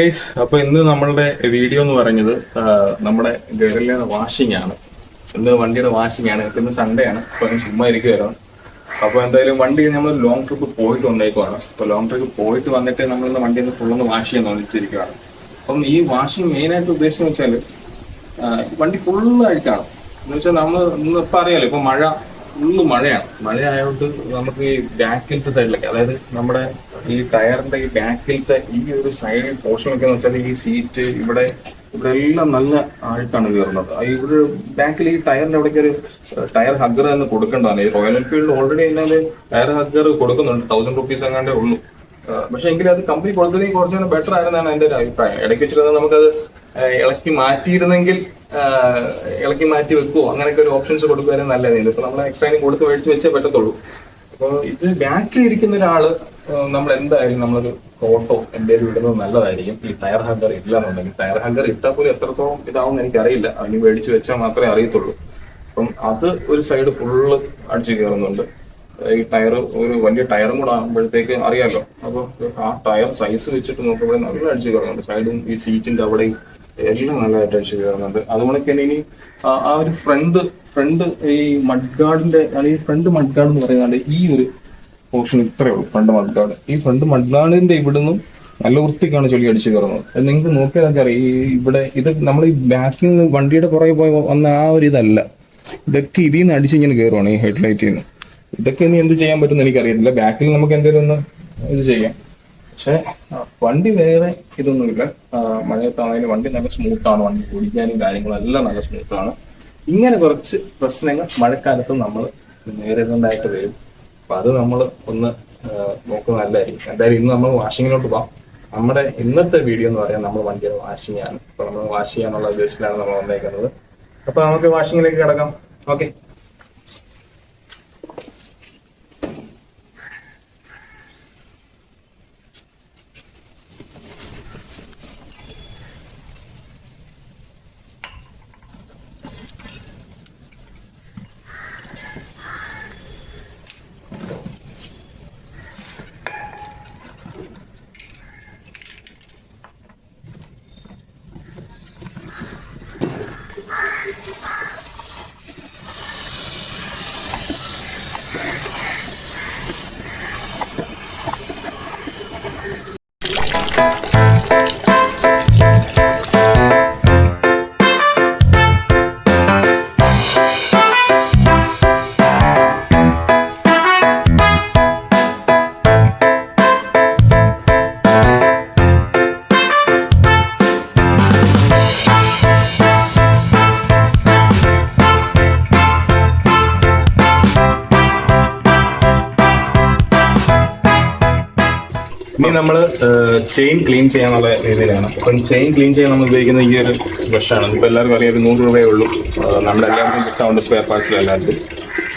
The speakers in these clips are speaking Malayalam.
ഗൈസ്, അപ്പൊ ഇന്ന് നമ്മളുടെ വീഡിയോ എന്ന് പറഞ്ഞത് നമ്മുടെ ഗറിലയുടെ വാഷിംഗ് ആണ്. ഇന്ന് വണ്ടിയുടെ വാഷിംഗ് ആണ്. ഇന്ന് സൺഡേ ആണ്. അപ്പൊ ചുമ്മാ ഇരിക്കുവായിരുന്നു. അപ്പൊ എന്തായാലും വണ്ടി നമ്മൾ ലോങ് ട്രിപ്പ് പോയിട്ട് വന്നേക്കുവാണ്. അപ്പൊ ലോങ് ട്രിപ്പ് പോയിട്ട് വന്നിട്ട് നമ്മൾ ഇന്ന് വണ്ടി ഫുള്ളൊന്ന് വാഷ് ചെയ്യാൻ തോന്നിച്ചിരിക്കുകയാണ്. അപ്പം ഈ വാഷിംഗ് മെയിൻ ആയിട്ട് ഉദ്ദേശം വെച്ചാൽ വണ്ടി ഫുള്ള് അഴുക്കാണ്. എന്ന് വെച്ചാൽ നമ്മൾ ഇന്നിപ്പോൾ അറിയാലോ, ഇപ്പൊ ഫുള്ള് മഴയാണ്. മഴയായതുകൊണ്ട് നമുക്ക് ഈ ബാക്കിലത്തെ സൈഡിലൊക്കെ, അതായത് നമ്മുടെ ഈ ടയറിന്റെ ഈ ബാക്കിലത്തെ ഈ ഒരു സൈഡ് പോർഷനൊക്കെ എന്ന് വെച്ചാൽ ഈ സീറ്റ് ഇവിടെ എല്ലാം നല്ല ആഴത്താണ് കയറുന്നത്. ഇവിടെ ബാക്കിൽ ഈ ടയറിന്റെ അവിടേക്ക് ഒരു ടയർ ഹഗ്ഗർ തന്നെ കൊടുക്കേണ്ടതാണ്. ഈ റോയൽ എൻഫീൽഡ് ഓൾറെഡി അതിനകത്ത് ടയർ ഹഗ്ഗർ കൊടുക്കുന്നുണ്ട്. 1000 rupees എങ്ങാണ്ടേ ഉള്ളൂ. പക്ഷെ എങ്കിലും അത് കമ്പനി കൊടുത്തതെങ്കിൽ കുറച്ചുകൂടെ ബെറ്റർ ആയിരുന്നാണ് എൻ്റെ ഒരു അഭിപ്രായം. ഇടയ്ക്ക് വെച്ചിരുന്നത് നമുക്കത് ഇളക്കി മാറ്റിയിരുന്നെങ്കിൽ ഇളക്കി മാറ്റി വെക്കുവോ, അങ്ങനെയൊക്കെ ഒരു ഓപ്ഷൻസ് കൊടുക്കുവാനും നല്ലതായിരുന്നു. ഇപ്പൊ നമ്മൾ എക്സ്ട്രാ കൊടുത്ത് മേടിച്ച് വെച്ചേ പറ്റത്തുള്ളൂ. അപ്പോൾ ഇത് ബാക്കിൽ ഇരിക്കുന്ന ഒരാള് നമ്മൾ എന്തായാലും നമ്മളൊരു ഫോട്ടോ എന്തെങ്കിലും ഇടുന്നത് നല്ലതായിരിക്കും. ഈ ടയർ ഹഗ്ഗർ ഇല്ല എന്നുണ്ടെങ്കിൽ, ടയർ ഹഗ്ഗർ ഇട്ടാൽ പോലും എത്രത്തോളം ഇതാവും എനിക്കറിയില്ല, അതിന് മേടിച്ച് വെച്ചാൽ മാത്രമേ അറിയത്തുള്ളൂ. അപ്പം അത് ഒരു സൈഡ് ഫുള്ള് അടിച്ചു കയറുന്നുണ്ട്. ഈ ടയർ ഒരു വലിയ ടയറും കൂടെ ആകുമ്പോഴത്തേക്ക് അറിയാമല്ലോ. അപ്പോൾ ആ ടയർ സൈസ് വെച്ചിട്ട് നോക്കുമ്പോൾ നല്ല അടിച്ചു കയറുന്നുണ്ട്. സൈഡും ഈ സീറ്റിന്റെ അവിടെയും എല്ലാം നല്ലതായിട്ട് അടിച്ചു കയറുന്നുണ്ട്. അതുപോലെ തന്നെ ഇനി ആ ഒരു ഫ്രണ്ട് ഈ മഡ്ഗാർഡിന്റെ, ഈ ഫ്രണ്ട് മഡ്ഗാർഡ് എന്ന് പറയുന്നത് ഈ ഒരു പോർഷൻ ഇത്രയേ ഉള്ളൂ. ഫ്രണ്ട് മഡ്ഗാർഡ്, ഈ ഫ്രണ്ട് മഡ്ഗാർഡിന്റെ ഇവിടുന്ന് നല്ല വൃത്തിക്കാണ് ചൊല്ലി അടിച്ചു കയറുന്നത്. നിങ്ങൾക്ക് നോക്കിയാലൊക്കെ അറിയാം. ഇവിടെ ഇത് നമ്മൾ ഈ ബാക്കിൽ നിന്ന് വണ്ടിയുടെ പുറകെ പോയി വന്ന ആ ഒരു ഇതല്ല, ഇതൊക്കെ ഇതിൽ നിന്ന് അടിച്ച് ഇങ്ങനെ കയറുവാണ് ഈ ഹെഡ്ലൈറ്റിൽ നിന്ന്. ഇതൊക്കെ ഇനി എന്ത് ചെയ്യാൻ പറ്റുമെന്ന് എനിക്കറിയത്തില്ല. ബാക്കിൽ നമുക്ക് എന്തെങ്കിലും ഒന്ന് ഇത് ചെയ്യാം. പക്ഷെ വണ്ടി വേറെ ഇതൊന്നുമില്ല. മഴയത്താണെങ്കിലും വണ്ടി നല്ല സ്മൂത്താണ്. വണ്ടി ഓടിക്കാനും കാര്യങ്ങളും എല്ലാം നല്ല സ്മൂത്താണ്. ഇങ്ങനെ കുറച്ച് പ്രശ്നങ്ങൾ മഴക്കാലത്ത് നമ്മൾ നേരിടേണ്ടതായിട്ട് വരും. അപ്പൊ അത് നമ്മൾ ഒന്ന് നോക്കുന്നത് നല്ലതായിരിക്കും. എന്തായാലും ഇന്ന് നമ്മൾ വാഷിങ്ങിലോട്ട് പോകാം. നമ്മുടെ ഇന്നത്തെ വീഡിയോ എന്ന് പറയാൻ നമ്മൾ വണ്ടിയുടെ വാഷിംഗ് ആണ്. അപ്പൊ നമ്മൾ വാഷ് ചെയ്യാനുള്ള ഉദ്ദേശത്തിലാണ് നമ്മൾ വന്നേക്കുന്നത്. അപ്പൊ നമുക്ക് വാഷിങ്ങിലേക്ക് കിടക്കാം. ഓക്കെ. ഇനി നമ്മൾ ചെയിൻ ക്ലീൻ ചെയ്യാനുള്ള രീതിയിലാണ്. അപ്പം ചെയിൻ ക്ലീൻ ചെയ്യാൻ നമ്മൾ ഉപയോഗിക്കുന്ന ഈ ഒരു ബ്രഷാണ്. ഇപ്പോൾ എല്ലാവർക്കും അറിയാം, ഒരു 100 രൂപയേ ഉള്ളൂ. നമ്മളെല്ലാവർക്കും കിട്ടാവുന്ന സ്പെയർ പാർട്സിൽ എല്ലാവർക്കും.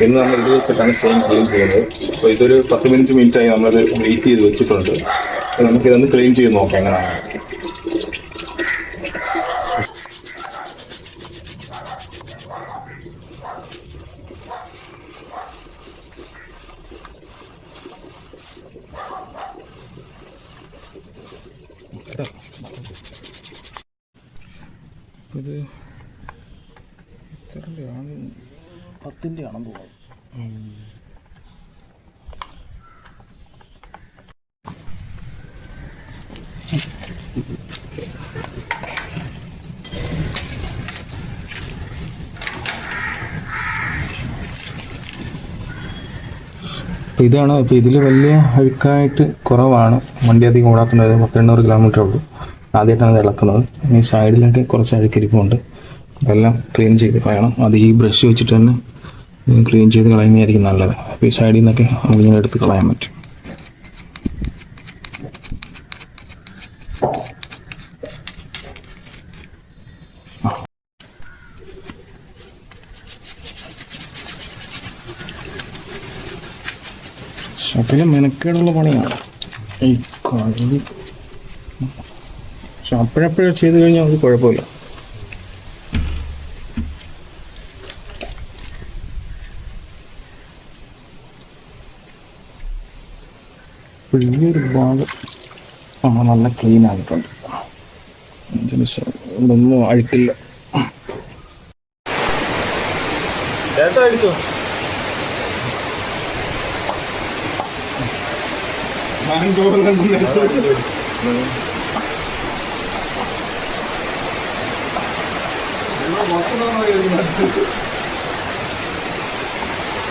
ഇന്ന് നമ്മൾ ഇത് വെച്ചിട്ടാണ് ചെയിൻ ക്ലീൻ ചെയ്യുന്നത്. അപ്പോൾ ഇതൊരു 10 മിനിറ്റായി നമ്മളത് വെയിറ്റ് ചെയ്ത് വെച്ചിട്ടുണ്ട്. അപ്പോൾ നമുക്കിതൊന്ന് ക്ലീൻ ചെയ്ത് നോക്കാം എങ്ങനെയാണ്. ഇത് 10 ആണെന്ന് തോന്നുന്നു. അപ്പോൾ ഇതാണ്. ഇപ്പോൾ ഇതിൽ വലിയ അഴുക്കായിട്ട് കുറവാണ്. വണ്ടി അധികം ഓടാത്തുന്നത് 800 കിലോമീറ്റർ ഉള്ളൂ. ആദ്യമായിട്ടാണ് ഇത് ഇളക്കുന്നത്. ഈ സൈഡിലൊക്കെ കുറച്ച് അഴുക്കിരിപ്പുണ്ട്. അതെല്ലാം ക്ലീൻ ചെയ്ത് കളയണം. അത് ഈ ബ്രഷ് വെച്ചിട്ട് തന്നെ ക്ലീൻ ചെയ്ത് കളയുന്നതായിരിക്കും നല്ലത്. അപ്പോൾ ഈ സൈഡിൽ നിന്നൊക്കെ നമുക്കിങ്ങനെ എടുത്ത് കളയാൻ പറ്റും. ഷപ്പിന് മെനക്കേടുള്ള പണിയാണ് ഈ കളി. പക്ഷെ അപ്പോഴപ്പോഴും ചെയ്ത് കഴിഞ്ഞാൽ അത് കുഴപ്പമില്ല. ഈ ഒരു ഭാഗം നല്ല ക്ലീൻ ആയിട്ടുണ്ട്. ഒന്നും അഴുക്കില്ല. ചേട്ടാ അടിച്ചോ?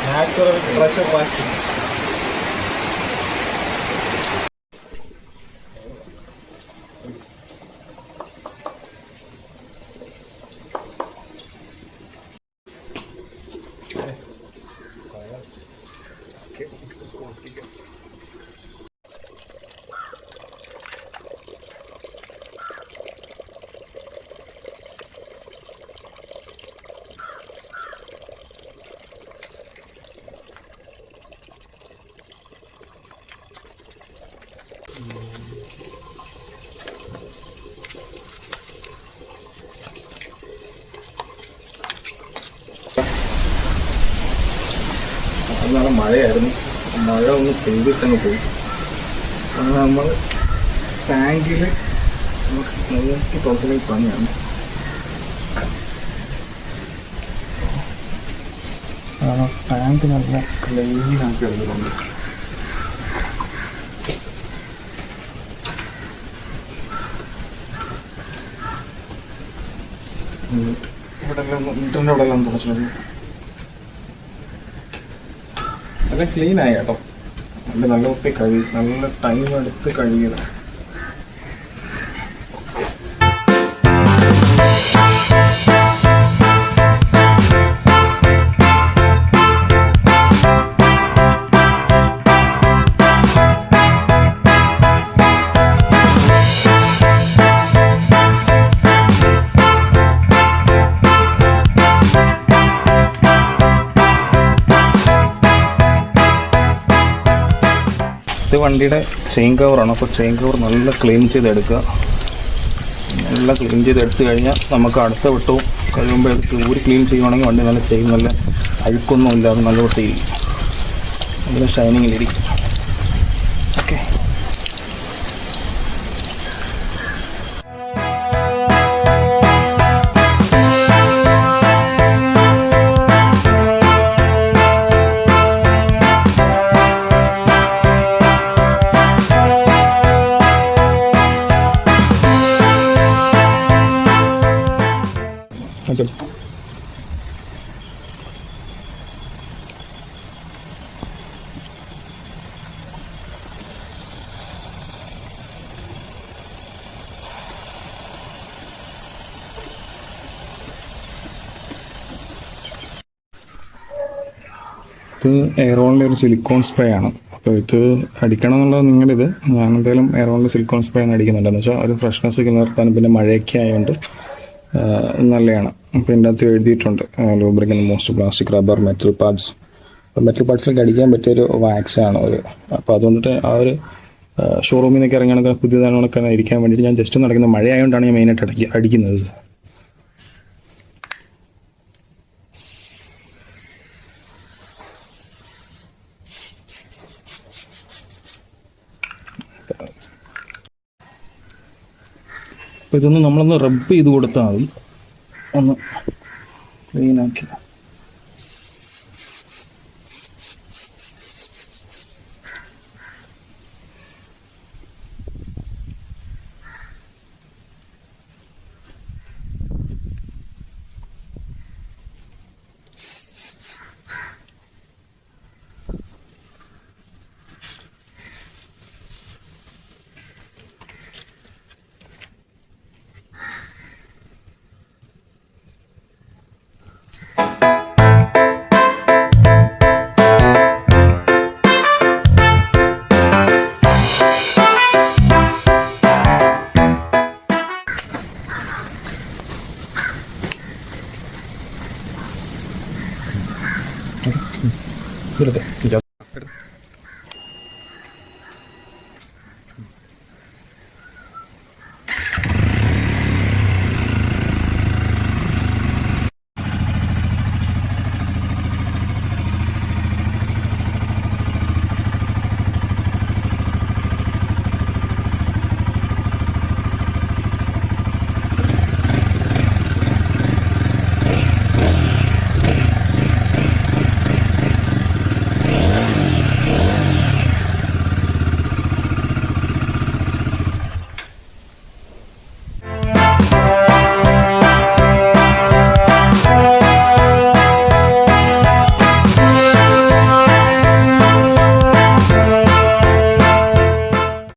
Natural pressure washing. നല്ല മഴയായിരുന്നു. മഴ ഒന്ന് പെയ്തിട്ടങ്ങ് പോയി. അത് നമ്മൾ ടാങ്കിൽ നോക്കി തുറച്ചിൽ പണിയാണ്. ടാങ്ക് നല്ല ക്ലീനാക്കി എടുത്തിട്ടുണ്ട്. ഇവിടെ മീറ്ററിൻ്റെ അവിടെ എല്ലാം തുറച്ചത് അത് ക്ലീനായി കേട്ടോ. നല്ല വൃത്തി നല്ല ടൈം എടുത്ത് കഴുകിയത്. ഇത് വണ്ടിയുടെ ചെയിൻ കവറാണ്. അപ്പോൾ ചെയിൻ കവർ നല്ല ക്ലീൻ ചെയ്തെടുക്കുക. നല്ല ക്ലീൻ ചെയ്തെടുത്ത് കഴിഞ്ഞാൽ നമുക്ക് അടുത്ത വട്ടവും കഴിയുമ്പോൾ എടുത്ത് ഊരി ക്ലീൻ ചെയ്യുവാണെങ്കിൽ വണ്ടി നല്ല ചെയിൻ നല്ല അഴുക്കൊന്നും ഇല്ലാതെ നല്ല വൃത്തിയിരിക്കും, നല്ല ഷൈനിങ്ങിലിരിക്കും. ഓക്കെ. ഇത് എയറോണിൻ്റെ ഒരു സിലിക്കോൺ സ്പ്രേ ആണ്. അപ്പോൾ ഇത് അടിക്കണം എന്നുള്ളത് നിങ്ങളിത്, ഞാൻ എന്തായാലും എയറോണിൽ സിലിക്കോൺ സ്പ്രേ ആണ് അടിക്കുന്നുണ്ട്. എന്ന് വെച്ചാൽ ഒരു ഫ്രഷ്നെസ് നിലനിർത്താനും പിന്നെ മഴയൊക്കെ ആയതുകൊണ്ട് നല്ലതാണ്. അപ്പോൾ ഇതിൻ്റെ അകത്ത് എഴുതിയിട്ടുണ്ട് lubricant most plastic rubber metal parts. അപ്പോൾ മെറ്റൽ പാർട്സിലൊക്കെ അടിക്കാൻ പറ്റിയൊരു വാക്സാണ് ഒരു. അപ്പോൾ അതുകൊണ്ടിട്ട് ആ ഒരു ഷോറൂമിൽ നിന്നൊക്കെ ഇറങ്ങുകയാണെങ്കിൽ പുതിയതാണൊക്കെ ഇരിക്കാൻ വേണ്ടിയിട്ട് ഞാൻ ജസ്റ്റ് നടക്കുന്ന മഴ ആയതുകൊണ്ടാണ് ഞാൻ മെയിനായിട്ട് അടിക്കുന്നത്. അപ്പോൾ ഇതൊന്ന് നമ്മളൊന്ന് റബ്ബ് ചെയ്ത് കൊടുത്താൽ മതി, ഒന്ന് ക്ലീനാക്കി. Gitu deh, hijau.